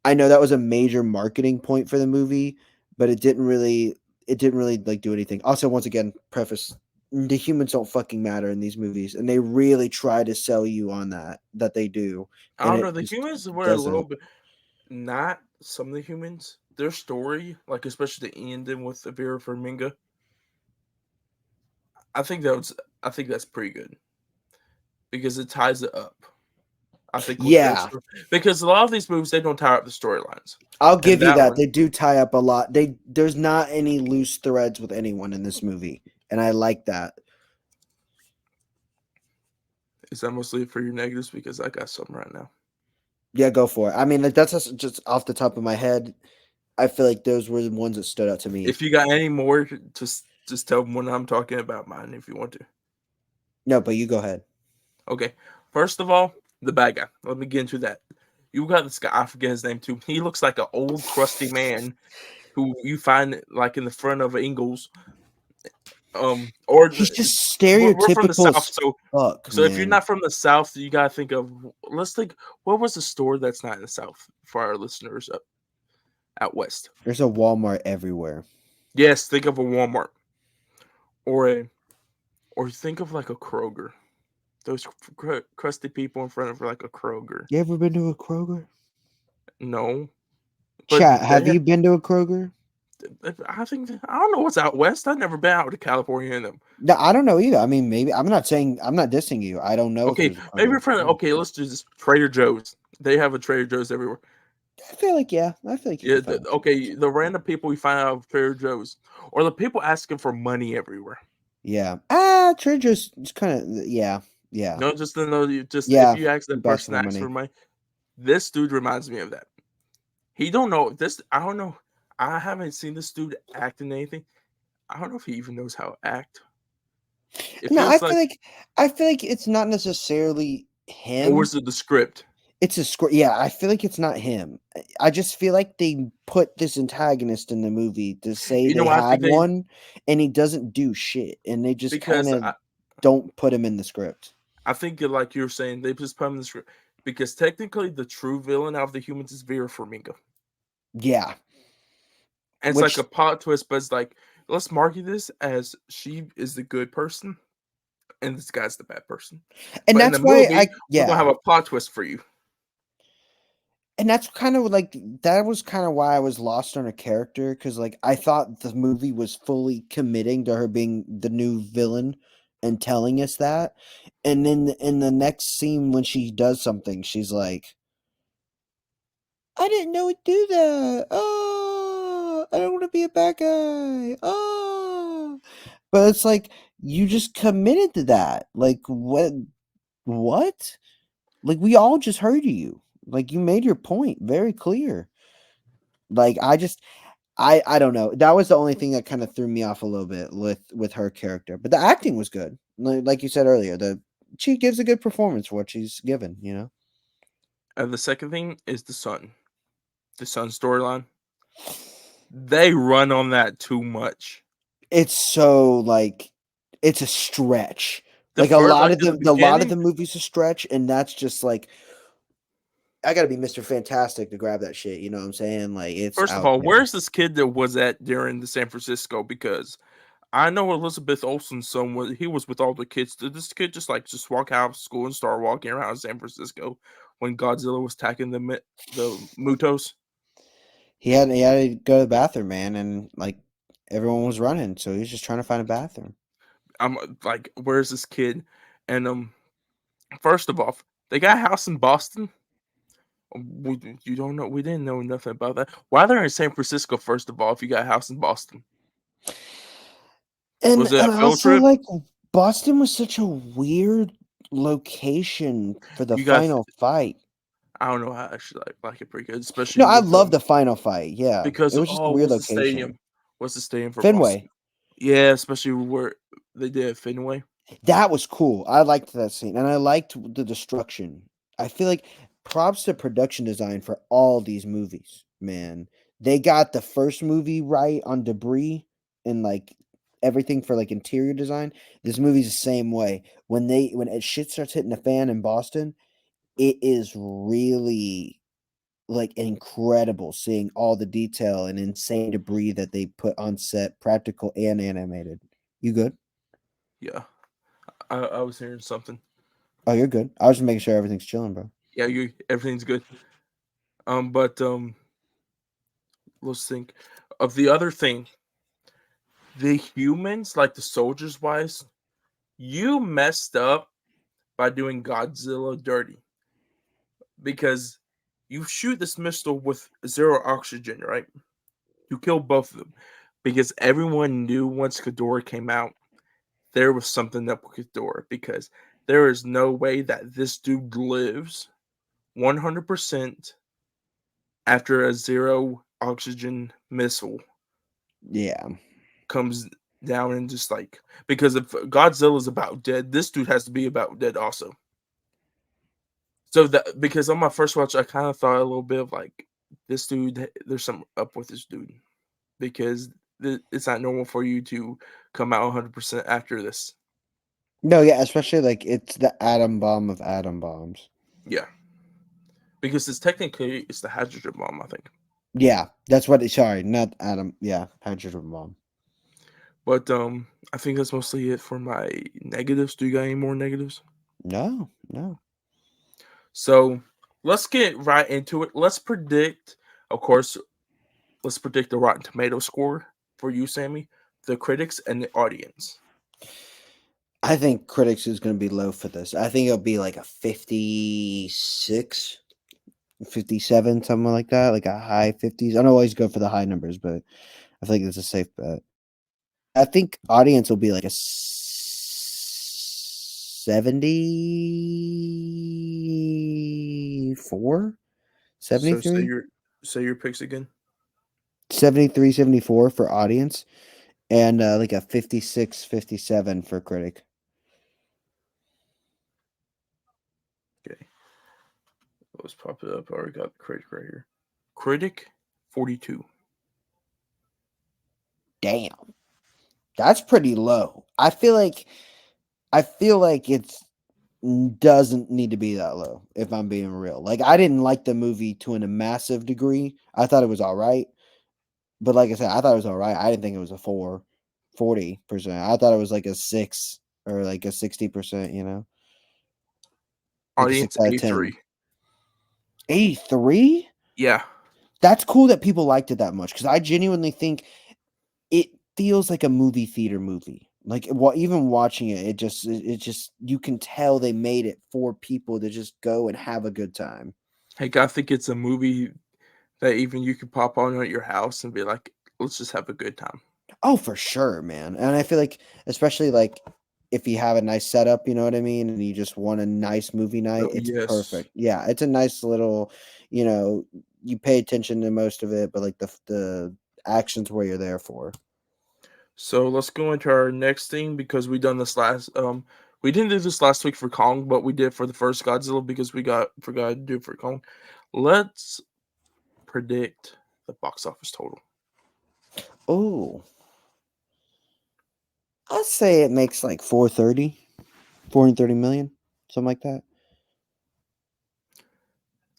I know that was a major marketing point for the movie, but it didn't really like do anything. Also, once again, preface the humans don't fucking matter in these movies, and they really try to sell you on that they do, I and don't know. it The just humans were a little doesn't. bit not some of the humans. Their story, like especially the ending with the Vera Farmiga, I think that was I think that's pretty good because it ties it up. I think with their Yeah, story because a lot of these movies they don't tie up the storylines, I'll and give you that that. one They do tie up a lot. There's not any loose threads with anyone in this movie, and I like that. is that mostly for your negatives because I got some right now. Yeah, go for it. I mean, like that's just off the top of my head. I feel like those were the ones that stood out to me. If you got any more, just tell them when I'm talking about mine if you want to. No, but you go ahead. Okay, first of all, the bad guy. Let me get into that. You got this guy. I forget his name too. He looks like an old crusty man who you find like in the front of Ingles. He's just We're from the stereotypical south, as so fuck, if you're man. not from the south, you gotta think of. Let's think. What was the store that's not in the south for our listeners up out west? There's a Walmart everywhere. Yes, think of a Walmart or a or think of like a Kroger. Those crusty people in front of like a Kroger. You ever been to a Kroger? No, but Chat, have you been to a Kroger? I think I don't know what's out west. I've never been out to California in them. No, I don't know either. I mean, maybe I'm not saying I'm not dissing you. I don't know if Okay, there's a maybe Kroger. in front of okay. Let's do this. Trader Joe's. They have a Trader Joe's everywhere. I feel like yeah. I feel like you Yeah. could find a Trader Okay. Joe's. The random people we find out of Trader Joe's, or the people asking for money everywhere. Yeah. Trader Joe's is kind of yeah, yeah, No, just to know you. Just if yeah. you ask that Keep asking person for asks for money. money, this dude reminds me of that. He don't know this. I don't know. I haven't seen this dude act in anything. I don't know if he even knows how to act. It No, I feels feel like, like I feel like it's not necessarily or him. was it the script? It's a score. Yeah, I feel like it's not him. I just feel like they put this antagonist in the movie to say You know, they I had think they one, and he doesn't do shit, and they just kind because of don't put him in the script. I think like you're saying, they just put him in the script because technically the true villain out of the humans is Vera Farmiga, Yeah, and it's like which a plot twist, but it's like let's market this as she is the good person, and this guy's the bad person. And But in that's the why movie, we're gonna yeah. have a plot twist for you. And that's kind of like that was kind of why I was lost on her character because like I thought the movie was fully committing to her being the new villain and telling us that, and then in the next scene when she does something, she's like, "I didn't know it'd do that. Oh, I don't want to be a bad guy. Oh." But it's like you just committed to that. Like what? What? Like we all just heard you. Like you made your point very clear. Like I don't know. That was the only thing that kind of threw me off a little bit with her character. But the acting was good. Like you said earlier, the she gives a good performance for what she's given, you know. And the second thing is the son storyline. They run on that too much. It's so like it's a stretch. The Like first, like at the a lot of beginning, the movie's a stretch, and that's just like I gotta be Mr. Fantastic to grab that shit. You know what I'm saying? Like it's first of out all, there. where's this kid that was at during the San Francisco? Because I know Elizabeth Olsen's son was he was with all the kids. Did this kid just walk out of school and start walking around San Francisco when Godzilla was attacking the Mutos? He had to go to the bathroom, man, and like everyone was running, so he was just trying to find a bathroom. I'm like, where's this kid? And first of all, they got a house in Boston. You don't know. We didn't know nothing about that. Why they're in San Francisco? First of all, if you got a house in Boston, was it a And field also, trip? like, Boston was such a weird location for the You got. final fight. I don't know how I actually like it pretty good, especially No, I with love the final fight, yeah. It because was just a weird what's the location. stadium? What's the stadium for Boston? Fenway. Yeah, especially where they did at Fenway. That was cool. I liked that scene, and I liked the destruction. I feel like props to production design for all these movies, man. They got the first movie right on debris and, like, everything for, like, interior design. This movie's the same way. When it shit starts hitting the fan in Boston, it is really, like, incredible seeing all the detail and insane debris that they put on set, practical and animated. You good? Yeah, I was hearing something. Oh, you're good. I was just making sure everything's chilling, bro. Yeah, you everything's good. But let's think of the other thing. The humans, like the soldiers wise, you messed up by doing Godzilla dirty because you shoot this missile with zero oxygen, right? You kill both of them because everyone knew once Ghidorah came out, there was something up with Ghidorah because there is no way that this dude lives 100% after a zero oxygen missile Yeah. comes down and just like because if Godzilla's about dead, this dude has to be about dead also. So that because on my first watch, I kind of thought a little bit of like this dude. There's something up with this dude because it's not normal for you to come out 100% after this. No, yeah, especially like it's the atom bomb of atom bombs. Yeah, because it's technically it's the hydrogen bomb, I think. Yeah, that's what. Sorry, not atom. Yeah, hydrogen bomb. But I think that's mostly it for my negatives. Do you got any more negatives? No, no. So let's get right into it. Let's predict, of course, let's predict the Rotten Tomato score for you, Sammy, the critics, and the audience. I think critics is going to be low for this. I think it'll be like a 56, 57, something like that, like a high 50s. I don't always go for the high numbers, but I think it's a safe bet. I think audience will be like a 74, So 73, say your picks again. 73, 74 for audience, and like a 56, 57 for critic. Okay, let's pop it up. I already got the critic right here. Critic 42. Damn, that's pretty low. I feel like it's doesn't need to be that low if I'm being real. Like I didn't like the movie to a massive degree. I thought it was all right, but like I said, I thought it was all right. I didn't think it was a 40%. I thought it was like a 6. or like a 60%, you know? Like a Audience 6 out of 10. 83. 83? Yeah. That's cool that people liked it that much because I genuinely think it feels like a movie theater movie. Like, even watching it, it just you can tell they made it for people to just go and have a good time. Heck, I think it's a movie that even you could pop on at your house and be like, let's just have a good time. Oh, for sure, man. And I feel like, especially like if you have a nice setup, you know what I mean, and you just want a nice movie night, Oh, it's yes. perfect. Yeah, it's a nice little, you know, you pay attention to most of it, but like the actions where you're there for. So let's go into our next thing because we didn't do this last week for Kong, but we did for the first Godzilla because we forgot to do it for Kong. Let's predict the box office total. Oh, I'd say it makes like 430 million, something like that.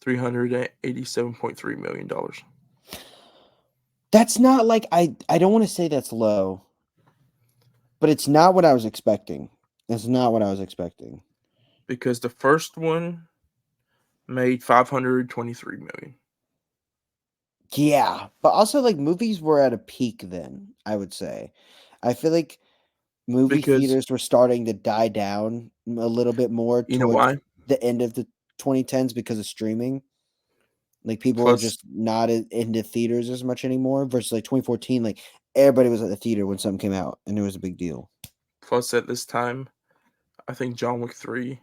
$387.3 million. That's not like I don't want to say that's low, but it's not what I was expecting. It's not what I was expecting. Because the first one made 523 million. Yeah, but also like movies were at a peak then, I would say. I feel like movie Because theaters were starting to die down a little bit more you know towards why? the end of the 2010s because of streaming. Like people were Plus just not into theaters as much anymore versus like 2014, like everybody was at the theater when something came out and it was a big deal. plus at this time, I think John Wick 3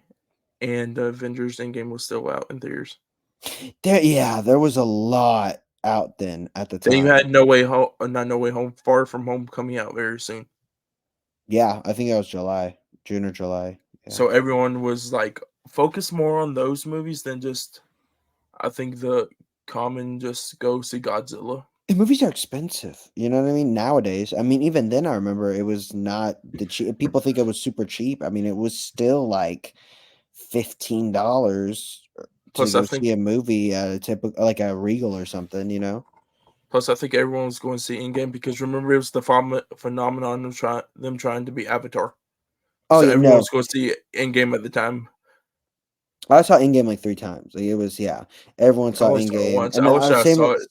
and Avengers Endgame was still out in theaters. There was a lot out then at the Then you time. had No Way Home, not No Way Home, Far From Home coming out very soon. Yeah, I think that was July, June or July. Yeah. So everyone was like focused more on those movies than just I think the common just go see Godzilla. And movies are expensive, you know what I mean? Nowadays, I mean, even then, I remember it was not the cheap. People think it was super cheap. I mean, it was still like $15 to Plus I go think see a movie at a typical, like a Regal or something, you know? plus I think everyone was going to see Endgame because remember it was the phenomenon of them trying to be Avatar. Oh So yeah, everyone no, was going to see Endgame at the time. I saw Endgame like 3 times. Like, it was yeah, everyone I saw only saw it Endgame, once. and I then wish I same saw with it.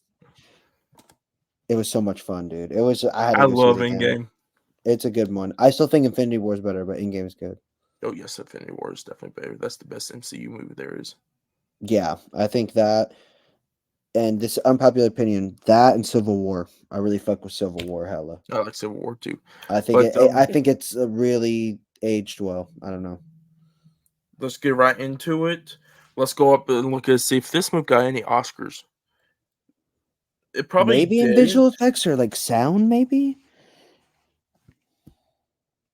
it was so much fun, dude. It was I had I to go see it love again. Endgame. It's a good one. I still think Infinity War is better, but Endgame's good. Oh yes, Infinity War is definitely better. That's the best MCU movie there is. Yeah, I think that. And this unpopular opinion, that and Civil War. I really fuck with Civil War hella. I like Civil War too. I think But it's really aged well. I don't know. let's get right into it. Let's go up and look and see if this movie got any Oscars. It probably Maybe in visual didn't, effects or like sound, maybe.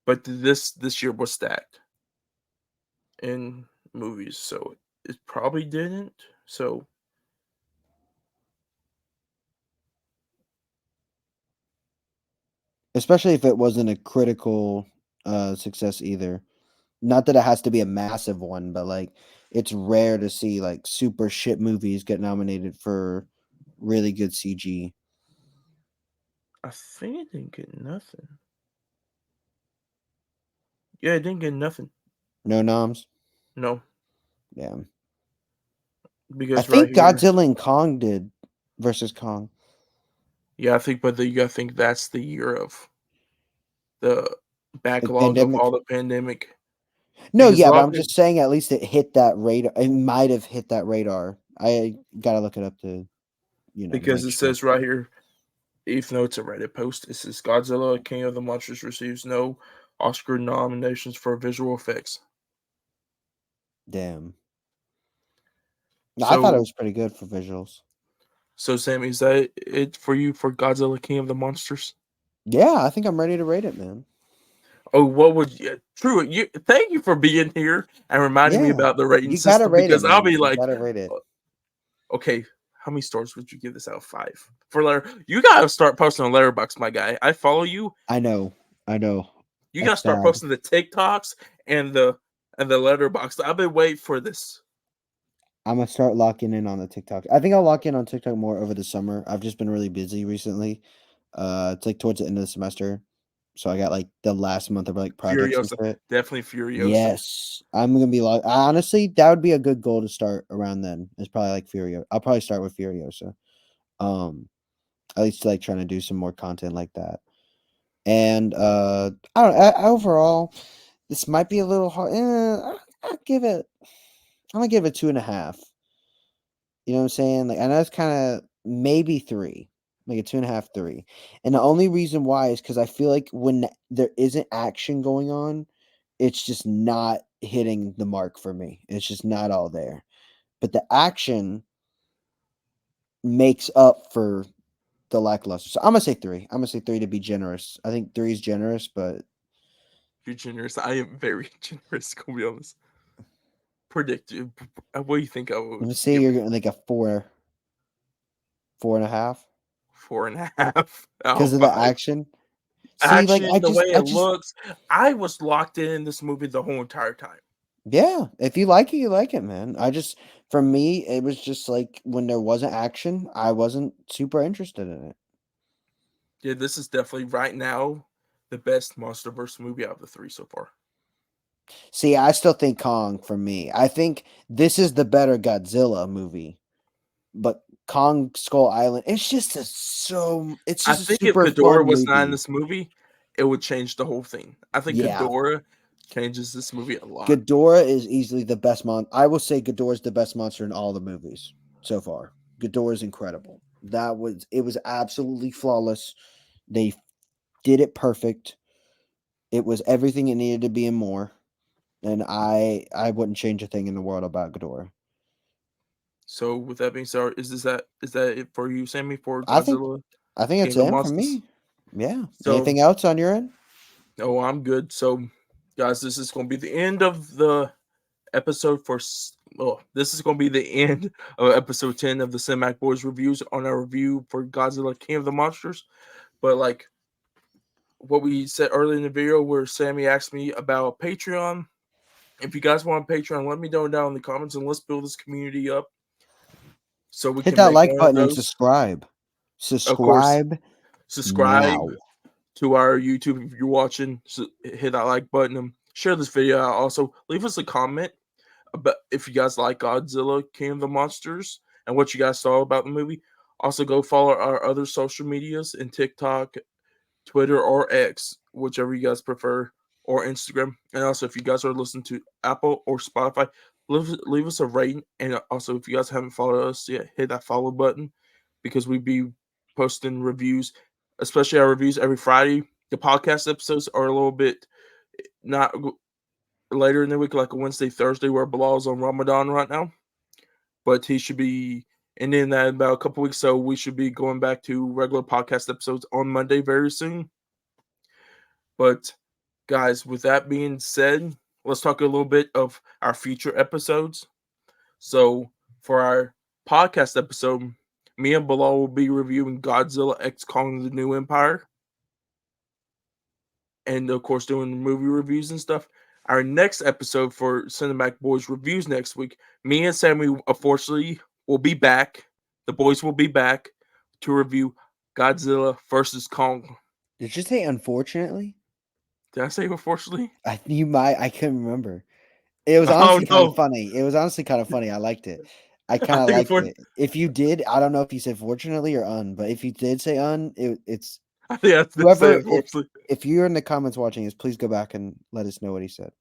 but this year was stacked in movies, so it probably didn't. So Especially if it wasn't a critical success either. Not that it has to be a massive one, but like it's rare to see like super shit movies get nominated for really good CG. I think it didn't get nothing. Yeah, it didn't get nothing. No noms. No, Yeah. I because right think here, Godzilla and Kong did versus Kong. yeah, I think, but you gotta think that's the year of the Like backlog of all pandemic. the pandemic. No, Because a yeah, but lot of I'm just saying at least it hit that radar. It might have hit that radar. I gotta look it up to, because make it sure. says right here, even though it's a Reddit post, it says Godzilla King of the Monsters receives no Oscar nominations for visual effects. Damn. No, I thought it So, was pretty good for visuals. so Sammy, is that it for you for Godzilla King of the Monsters? Yeah, I think I'm ready to rate it, man. Oh, what would you? True. You. Thank you for being here and reminding me Yeah. about the rating You gotta system rate it, because I'll man. be You like, gotta rate it. okay, how many stars would you give this out of 5? For letter, you gotta start posting on Letterboxd, my guy. I follow you. I know. I know. You gotta It's start bad. posting the TikToks and the Letterboxd. I've been waiting for this. I'm gonna start locking in on the TikTok. I think I'll lock in on TikTok more over the summer. I've just been really busy recently. It's like towards the end of the semester. So I got like the last month of like projects and Furiosa, shit. definitely Furiosa. Yes, I'm gonna be like honestly, that would be a good goal to start around then. It's probably like Furio. I'll probably start with Furiosa. Um, at least like trying to do some more content like that. And I don't. Overall, this might be a little hard. I'll give it. I'm gonna give it 2.5. You know what I'm saying? Like I know it's kind of maybe 3, like a 2.5, 3. And the only reason why is because I feel like when there isn't action going on, it's just not hitting the mark for me. It's just not all there. But the action makes up for the lackluster. So I'm gonna say 3. I'm gonna say 3 to be generous. I think 3 is generous, but You're generous. I am very generous. Gonna be honest. Predictive. What do you think I I'm would gonna say give you're it? getting like a 4, 4.5 4.5 out because of of the 5. action. See, like Action, the way I it just looks. I was locked in this movie the whole entire time. Yeah, if you like it, you like it, man. I just for me, it was just like when there wasn't action, I wasn't super interested in it. Yeah, this is definitely right now the best MonsterVerse movie out of the 3 so far. See, I still think Kong for me. I think this is the better Godzilla movie, but Kong Skull Island, it's I just a think if super Ghidorah fun was not in movie. this movie, it would change the whole thing. I think Yeah, Ghidorah changes this movie a lot. Ghidorah is easily the best I will say Ghidorah is the best monster in all the movies so far. Ghidorah is incredible. It was absolutely flawless. They did it perfect. It was everything it needed to be and more. And I wouldn't change a thing in the world about Ghidorah. So with that being said, is that it for you, Sammy, for I think Godzilla I think King it's of in for Monsters? me. Yeah. So Anything else on your end? oh, I'm good. So guys, this is gonna be the end of the episode well, this is gonna be the end of episode 10 of the Cinematic Boys reviews on our review for Godzilla King of the Monsters. But like what we said earlier in the video where Sammy asked me about Patreon. If you guys want Patreon, let me know down in the comments and let's build this community up so we Hit can that make like one of button and those. subscribe. Of course, Subscribe subscribe now. to our YouTube if you're watching. So hit that like button and share this video out. Also, leave us a comment about if you guys like Godzilla King of the Monsters and what you guys saw about the movie. Also, go follow our other social medias in TikTok, Twitter, or X, whichever you guys prefer, or Instagram. And also, if you guys are listening to Apple or Spotify, leave us a rating. And also, if you guys haven't followed us yet, hit that follow button because we be posting reviews, especially our reviews every Friday. The podcast episodes are a little bit not later in the week, like a Wednesday, Thursday, where Bilal's on Ramadan right now. But he should be ending that in about a couple weeks. So we should be going back to regular podcast episodes on Monday very soon. But guys, with that being said, let's talk a little bit of our future episodes. So for our podcast episode, me and Bilal will be reviewing Godzilla X Kong the New Empire. And of course doing movie reviews and stuff. Our next episode for Cinematic Boys reviews next week, me and Sammy unfortunately will be back. The boys will be back to review Godzilla versus Kong. Did you say unfortunately? Did I say unfortunately? I couldn't remember. It was Oh honestly kind of no. funny. It was honestly kind of funny. I liked it. I I kind of think liked unfortunately it. If you did, I don't know if you said fortunately or but if you did say it's I think I did say whoever unfortunately. if you're in the comments watching this, please go back and let us know what he said.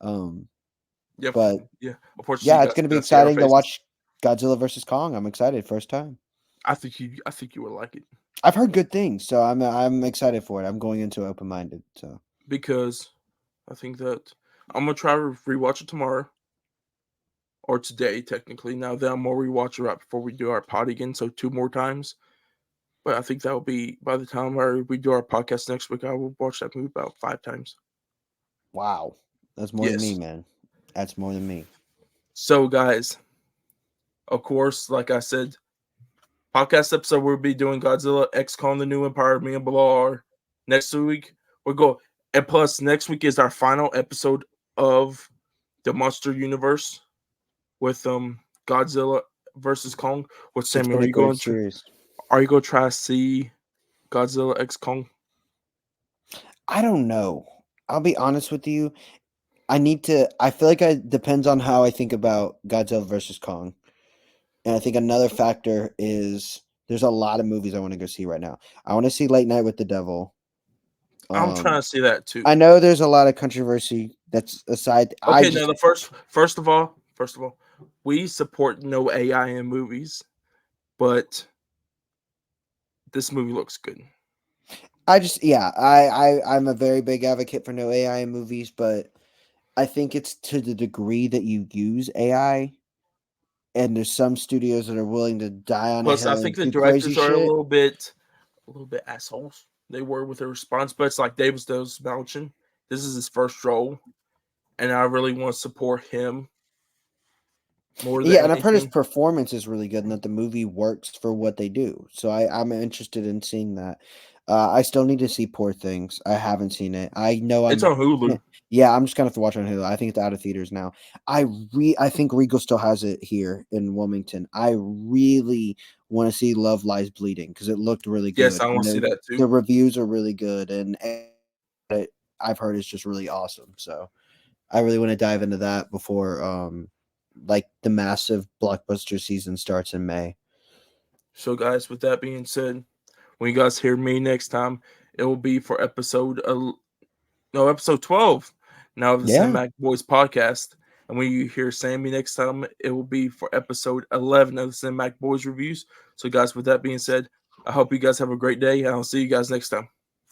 Um, Yep. but Yeah. Unfortunately yeah, you it's guys gonna be gotta see our exciting to faces. watch Godzilla versus Kong. I'm excited, first time. I think you would like it. I've heard good things, so I'm excited for it. I'm going into open minded. So Because I think that I'm gonna try to rewatch it tomorrow. Or today, technically. Now that I'm gonna rewatch it right before we do our pod again, so 2 more times. But I think that will be by the time we do our podcast next week. I will watch that movie about 5 times. wow, that's more than me, Yes. man. That's more than me. So, guys, of course, like I said, podcast episode we'll be doing Godzilla X Kong the New Empire. Me and Bilal are next week. We'll go, and plus next week is our final episode of the Monster Universe with Godzilla versus Kong. With It's Samuel, been are a you great going to series. try to see Godzilla X Kong? I don't know. I'll be honest with you. I feel like it depends on how I think about Godzilla versus Kong. And I think another factor is there's a lot of movies I want to go see right now. I want to see Late Night with the Devil. I'm trying Um, to see that too. I know there's a lot of controversy. That's aside. I Okay, no, just the first of all, we support no AI in movies, but this movie looks good. yeah. I'm a very big advocate for no AI in movies, but I think it's to the degree that you use AI, and there's some studios that are willing to die on a Plus, I hill think and the do crazy directors are shit. a little bit assholes. They were with their response, but it's like David Stowe's Belchin. This is his first role, and I really want to support him more than Yeah, and I've heard his anything. performance is really good and that the movie works for what they do. So I'm interested in seeing that. I still need to see Poor Things. I haven't seen it. I know It's I'm on Hulu. yeah, I'm just gonna have to watch it on Hulu. I think it's out of theaters now. I think Regal still has it here in Wilmington. I really want to see Love Lies Bleeding because it looked really Yes, good. I want to see that The too. reviews are really good and it, I've heard it's just really awesome. So I really want to dive into that before like the massive blockbuster season starts in May. So, guys, with that being said, when you guys hear me next time, it will be for episode 12 now of the Yeah. Cinematic Boys podcast. And when you hear Sammy next time, it will be for episode 11 of the Cinematic Boys reviews. So, guys, with that being said, I hope you guys have a great day. And I'll see you guys next time.